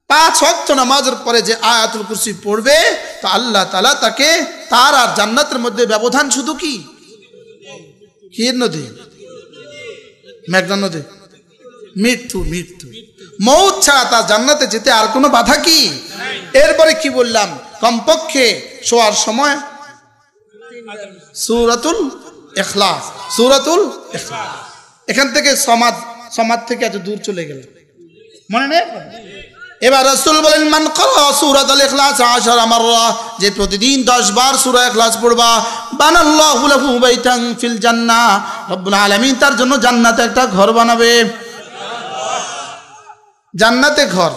5 ওয়াক্ত নামাজের পরে যে আয়াতুল কুরসি পড়বে তো আল্লাহ তাআলা তাকে তার আর জান্নাতের মধ্যে ব্যবধান শুধু কি নদী, মেঘনা নদী, মৃত্যু মৌত ছাড়া তার জান্নাতে যেতে আর কোনো বাধা কি। এরপরে কি বললাম, কমপক্ষে শোয়ার সময় সূরাতুল ইখলাস। এখান থেকে সমাদ থেকে এত দূর চলে গেল, মনে নেই? এবার রাসূল বলেন, মান ক্বারা সূরাতুল ইখলাস 10 মাররা, যে প্রতিদিন 10 বার সূরা ইখলাস পড়বা, বানাল্লাহু লাহু বাইতান ফিল জান্নাহ, রব্বুল আলামিন তার জন্য জান্নাতে একটা ঘর বানাবে। জান্নাতে ঘর।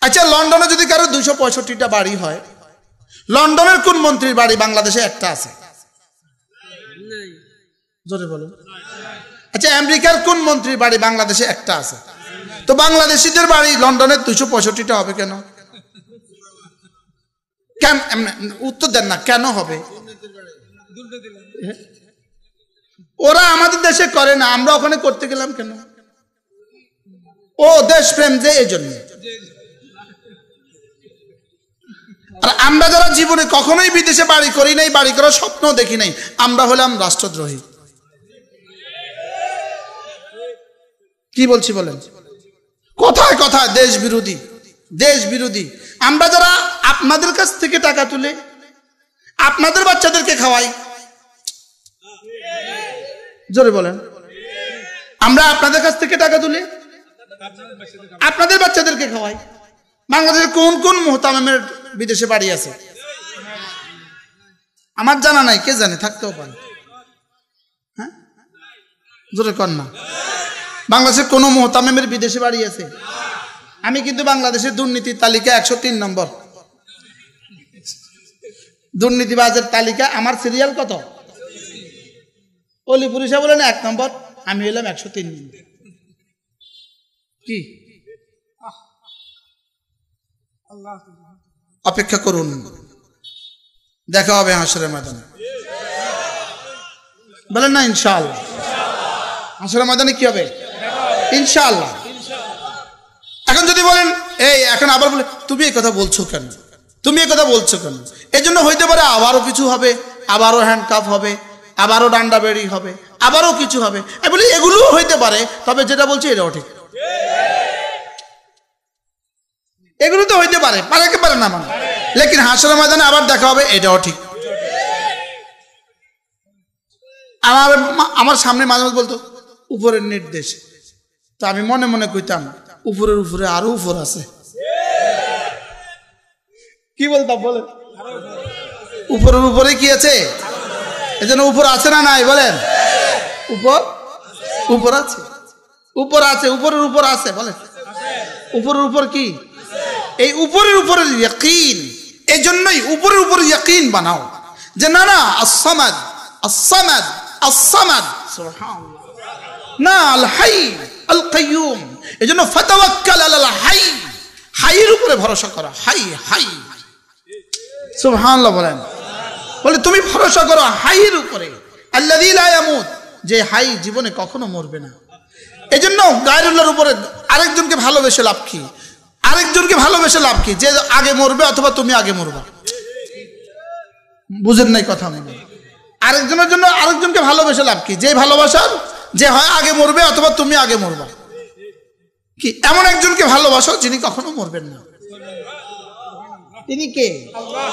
আচ্ছা, লন্ডনে যদি কারো 265টা বাড়ি হয়, লন্ডনের কোন মন্ত্রীর বাড়ি বাংলাদেশে একটা আছে? জোরে বলুন। আচ্ছা, আমেরিকার কোন মন্ত্রীর বাড়ি বাংলাদেশে একটা আছে? তো বাংলাদেশিদের বাড়ি লন্ডনের 265টা হবে কেন? কেন? উত্তর দেন না, কেন হবে? ওরা আমাদের দেশে করে না, আমরা ওখানে করতে গেলাম কেন? ও দেশপ্রেম যে, এই জন্য। আর আমরা যারা জীবনে কখনোই বিদেশে বাড়ি করি নাই, বাড়ি করার স্বপ্ন দেখি নাই, আমরা হলাম রাষ্ট্রদ্রোহী। কি বলছি বলেন? কথায় কথায় দেশ বিরোধী। আমরা যারা আপনাদের কাছ থেকে টাকা তুলে আপনাদের বাচ্চাদেরকে খাওয়াই, জোরে বলেন, আমরা আপনাদের কাছ থেকে টাকা তুলে আপনাদের বাচ্চাদেরকে খাওয়াই। বাংলাদেশের কোন কোন মুহতামিমের বিদেশে বাড়ি আছে? আমার জানা নাই, কে জানে, থাকতেও পারে। হ্যাঁ, জোরে কর না। বাংলাদেশের কোন মুহতামিমের বিদেশে বাড়ি আছে? আমি কিন্তু বাংলাদেশের দুর্নীতির তালিকা 103 নম্বর, দুর্নীতিবাজের তালিকা আমার সিরিয়াল কত? অলিপুর হিসাব বলেন 1 নম্বর, আমি হলাম 103 নম্বর। কি অপেক্ষা করুন, দেখা হবে হাসরের ময়দানে, বলেন না ইনশাআল্লাহ? হাসরের ময়দানে কি হবে? ইনশাআল্লাহ। এখন যদি বলেন, এখন আবার বলে তুমি এই কথা বলছো কেন, এই জন্য হইতে পারে আবারও কিছু হবে, আবারও হ্যান্ডকাফ হবে, আবারও ডান্ডা বেড়ি হবে, আবারও কিছু হবে। আমি বলি এগুলোও হইতে পারে, তবে যেটা বলছি এটাও ঠিক। এগুলো তো হইতে পারে, কি পারে না মানে, লেকিন হাসরের ময়দানে আবার দেখা হবে, এটাও ঠিক। আমার সামনে মাঝে মাঝে বলতো উপরের নির্দেশ, তো আমি মনে মনে কইতাম উপরের উপরে আরো উপর আছে। কি বলতাম বলেন? উপরের উপরে কি আছে? এজন্য উপর আছে না নাই বলেন? উপর আছে, উপরের উপর আছে বলেন। উপরের উপর কি? এই উপরের উপরের ইয়াকিন। এই জন্যই উপরের উপর ইয়াকিন বানাও যে না না আস-সামাদ আস-সামাদ আস-সামাদ, সুবহানাল্লাহ, না আল হাই আল কাইয়ুম। এজন্য ফাতাওয়াক্কাল আলাল হাই, হাইয়ের উপরে ভরসা করা। হাই, সুবহানাল্লাহ বলেন। বলে তুমি ভরসা করো হাইয়ের উপরে, আল্লাযী লা ইয়ামুত, যে হাই জীবনে কখনো মরবে না। এজন্য গায়রুল্লাহর উপরে আরেকজনকে ভালোবেসে লাভ কি? যে আগে মরবে অথবা তুমি আগে মরবা। বুঝেন নাই কথা? আরেকজনের জন্য আরেকজনকে ভালোবেসে লাভ কি? যে ভালোবাসার যে হয় আগে মরবে অথবা তুমি আগে মরবা। কি এমন একজনকে ভালোবাসো যিনি কখনো মরবেন না। তিনি কে? আল্লাহ।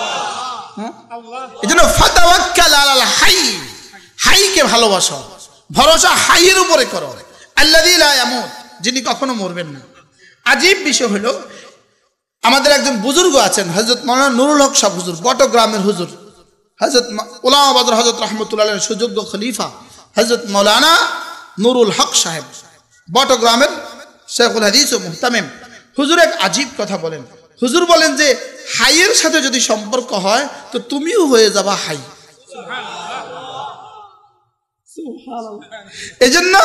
এজন্য ফাতাওয়াক্কাল আলাল হাই, হাইকে ভালোবাসো, ভরসা হাইয়ের উপরে করো, আল্লাযী লা ইয়ামুত, যিনি কখনো মরবেন না। আজীব বিষয় হলো, আমাদের একজন বুজুর্গ আছেন, হযরত মাওলানা নুরুল হক সাহেব হুজুর, বটগ্রামের হুজুর, হযরত উলামা বাদর হযরত রাহমাতুল্লাহ আলাইহির সুযোগ্য খলিফা হযরত মাওলানা নুরুল হক সাহেব, বটগ্রামের শেখুল হাদিস ও মুহতামিম হুজুর এক আজীব কথা বলেন। হুজুর বলেন যে হাইয়ের সাথে যদি সম্পর্ক হয় তো তুমিও হয়ে যাবা হাই। এই জন্য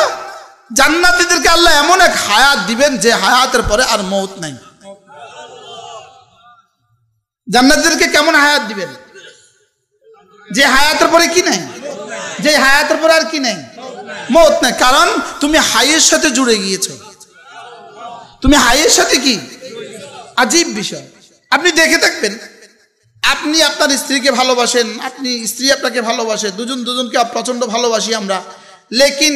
জান্নাতীদেরকে আল্লাহ এমন এক হায়াত দিবেন যে হায়াতের পরে আর মৌত নাই। জান্নাতীদেরকে কেমন হায়াত দিবেন? যে হায়াতের পরে কি নাই, যে হায়াতের পরে আর কি নাই, মৌত নাই। কারণ তুমি হাইয়ের সাথে জুড়ে গিয়েছো। তুমি হাইয়ের সাথে কি আজীব বিষয়। আপনি দেখে থাকবেন, আপনি আপনার স্ত্রীকে ভালোবাসেন, আপনি স্ত্রী আপনাকে ভালোবাসে, দুজন দুজনকে প্রচন্ড ভালোবাসি আমরা, লেকিন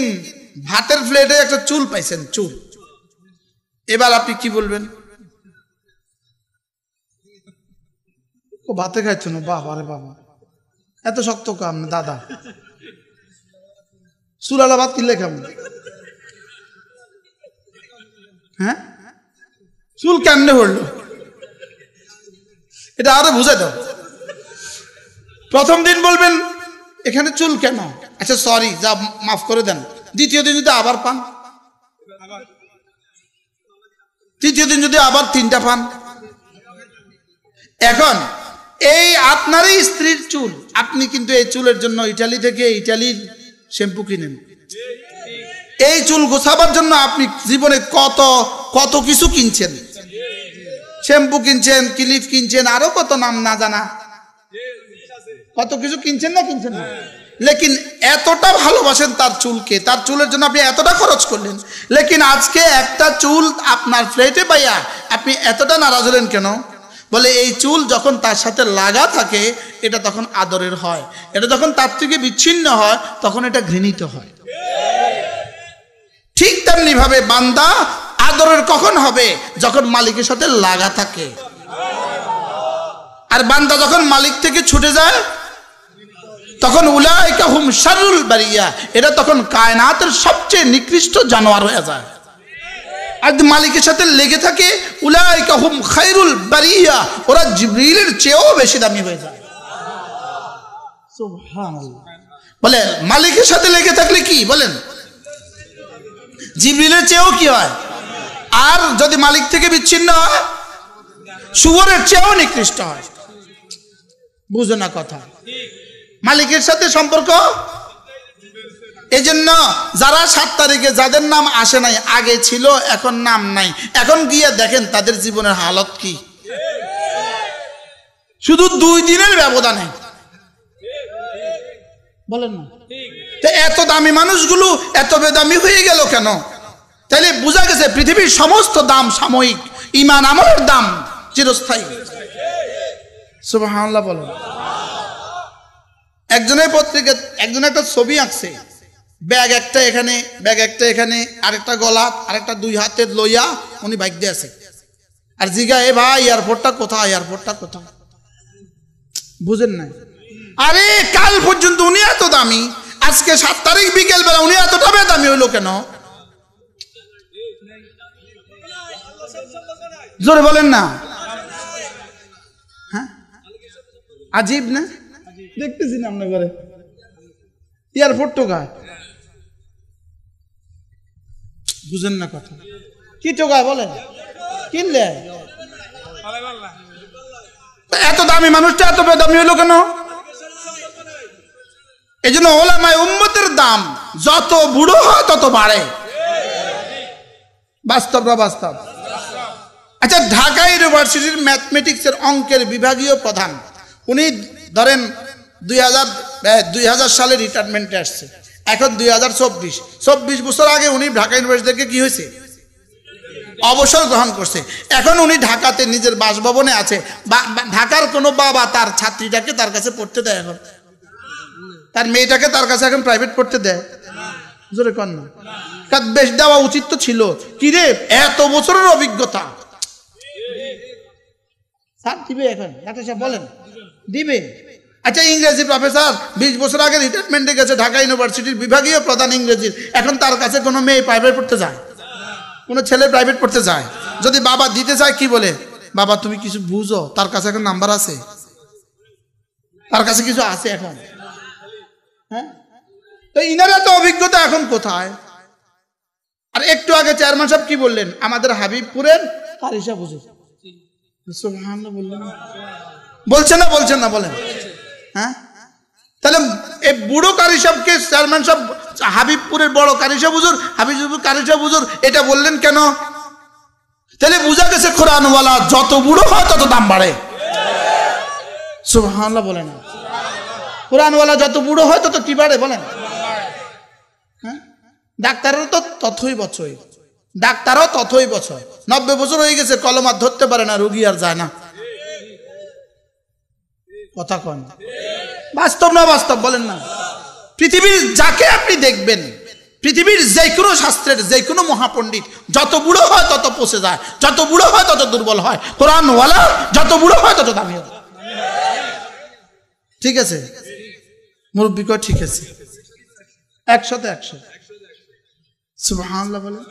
ভাতের প্লেটে একটা চুল পাইছেন, চুল। এবার আপনি কি বলবেন? ও ভাতে খাইছো না, বাবা রে বাবা, এত শক্ত কাম না দাদা, চুলালা ভাত কিনলে কেমন? হ্যাঁ, চুল কেমনে হলো এটা আরো বুঝাই দাও। প্রথম দিন বলবেন এখানে চুল কেন, আচ্ছা সরি, যা মাফ করে দেন। দ্বিতীয় দিন যদি আবার পান, তৃতীয় দিন যদি আবার 3টা পান। এখন এই আপনারই স্ত্রীর চুল, আপনি কিন্তু এই চুলের জন্য ইটালি থেকে ইটালির শ্যাম্পু কিনেন, এই চুল গোছাবার জন্য আপনি জীবনে কত কত কিছু কিনছেন, শ্যাম্পু কিনছেন, ক্লিপ কিনছেন, আরো কত নাম না জানা কত কিছু কিনছেন না, কিনছেন না, লেকিন এতটা ভালোবাসেন তার চুলকে, তার চুলের জন্য আপনি এতটা খরচ করলেন, লেকিন আজকে একটা চুল আপনার ফ্লেটে পাইয়া আপনি এতটা নারাজ হলেন কেন? বলে এই চুল যখন তার সাথে লাগা থাকে এটা তখন আদরের হয়, এটা যখন তার থেকে বিচ্ছিন্ন হয় তখন এটা ঘৃণিত হয়। ঠিক তেমনি ভাবে বান্দা আদরের কখন হবে? যখন মালিকের সাথে লাগা থাকে। আর বান্দা যখন মালিক থেকে ছুটে যায় তখন উলাইকা হুম শাররুল বারিয়া, এটা তখন কায়নাতের সবচেয়ে নিকৃষ্ট জানোয়ার হয়ে যায়। আর মালিকের সাথে লেগে থাকে উলাইকা হুম খায়রুল বারিয়া, ওরা জিবরিলের চেয়েও বেশি দামি হয়ে যায়। সুবহানাল্লাহ। বলে মালিকের সাথে লেগে থাকলে কি বলেন? জিবরিলের চেয়েও কি হয়? আর যদি মালিক থেকে বিচ্ছিন্ন হয় শুয়োরের চেয়েও নিকৃষ্ট হয়। বুঝো না কথা? মালিকের সাথে সম্পর্ক। এই জন্য যারা 7 তারিখে যাদের নাম আসে নাই, আগে ছিল এখন নাম নাই, এখন গিয়ে দেখেন তাদের জীবনের হালত কি, শুধু 2 দিনের ব্যবধানে। বলেন না তো এত দামি মানুষগুলো এত বেদামি হয়ে গেল কেন? তাইলে বোঝা গেছে পৃথিবীর সমস্ত দাম সাময়িক, ঈমান আমলের দাম চিরস্থায়ী। সুবহানাল্লাহ বলেন। একজনের পত্রিকা একজন একটা ছবি আঁকছে, ব্যাগ একটা এখানে, ব্যাগ একটা এখানে, আরেকটা গলা, আরেকটা 2 হাতে লইয়া উনি বাইক দিয়ে আছে। আর জিগা, এ ভাই এয়ারপোর্টটা কোথায়, এয়ারপোর্টটা কোথায়? বুঝেন না? আরে কাল পর্যন্ত উনি এত দামি, আজকে 7 তারিখ বিকেল বেলা উনি এতটা বেদামি হইলো কেন? জোরে বলেন না। হ্যাঁ, আজীব না? দেখতেছি না আপনার ঘরে এয়ারপোর্ট টোকায়, বুঝেন না কথা? কি টোকায় বলেন? কিনলে এত দামি মানুষটা এত বেদামি হইলো কেন? এই জন্য ওলামায়ে উম্মতের দাম যত বুড়ো হয় তত বাড়ে। বাস্তব না বাস্তব? আচ্ছা, ঢাকা ইউনিভার্সিটির ম্যাথমেটিক্সের অঙ্কের বিভাগীয় প্রধান, উনি ধরেন 2000 সালে রিটায়ারমেন্টে আসছে, এখন 2024 বছর আগে উনি ঢাকা ইউনিভার্সিটি থেকে কি হয়েছে? অবসর গ্রহণ করছে। এখন উনি ঢাকাতে নিজের বাসভবনে আছে। ঢাকার কোনো বাবা তার ছাত্রীটাকে তার কাছে পড়তে দেয়, এখন তার মেয়েটাকে তার কাছে এখন প্রাইভেট পড়তে দেয়? জোরে কন না। বেশ দেওয়া উচিত তো ছিল। কিরে, এত বছরের অভিজ্ঞতা স্যার দিবে এখন? ডাক্তার সাহেব বলেন দিবে? আচ্ছা, ইংরেজি প্রফেসর 20 বছর আগে রিটায়ারমেন্টে গেছে, ঢাকা ইউনিভার্সিটির বিভাগীয় প্রধান ইংরেজির, এখন তার কাছে কোনো মেয়ে প্রাইভেট পড়তে যায়, কোনো ছেলে প্রাইভেট পড়তে যায়? যদি বাবা দিতে চায় কি বলে? বাবা তুমি কিছু বুঝো, তার কাছে এখন নাম্বার আছে, তার কাছে কিছু আছে এখন। হ্যাঁ, তো ইনারা তো অভিজ্ঞতা এখন কোথায়? আর একটু আগে চেয়ারম্যান সাহেব কি বললেন? আমাদের হাবিবপুরের কারিশা হুজুর। সুবহানাল্লাহ বললেন, বলছেন না? বলছেন না? বলেন। হ্যাঁ, তাহলে এই বুড়ো কারি সাহেবকে চেয়ারম্যান সাহেব হাবিবপুরের বড় কারি সাহেব হুজুর, হাবিবপুর কারি সাহেব হুজুর এটা বললেন কেন? তাহলে বোঝা গেছে কোরআনওয়ালা যত বুড়ো হয় তত দাম বাড়ে। সুবহানাল্লাহ বলেন না? কোরআনওয়ালা যত বুড়ো হয় তত কি বাড়ে বলেন? হ্যাঁ, ডাক্তারেরও তো ততই বছর, ডাক্তারও ততই বছর। 90 বছর হয়ে গেছে, কলম আর ধরতে পারে না, রোগী আর যায় না। কথা কন, বাস্তব না বাস্তব বলেন না? পৃথিবীর যাকে আপনি দেখবেন, পৃথিবীর যে কোনো শাস্ত্রের যে কোনো মহাপণ্ডিত যত বুড়ো হয় তত পচে যায়, যত বুড়ো হয় তত দুর্বল হয়। কোরআনওয়ালা যত বুড়ো হয় তত দামি হয়। ঠিক আছে? মুরব্বি কয় ঠিক আছে, 100-তে 100। সুবহানাল্লাহ বলেন।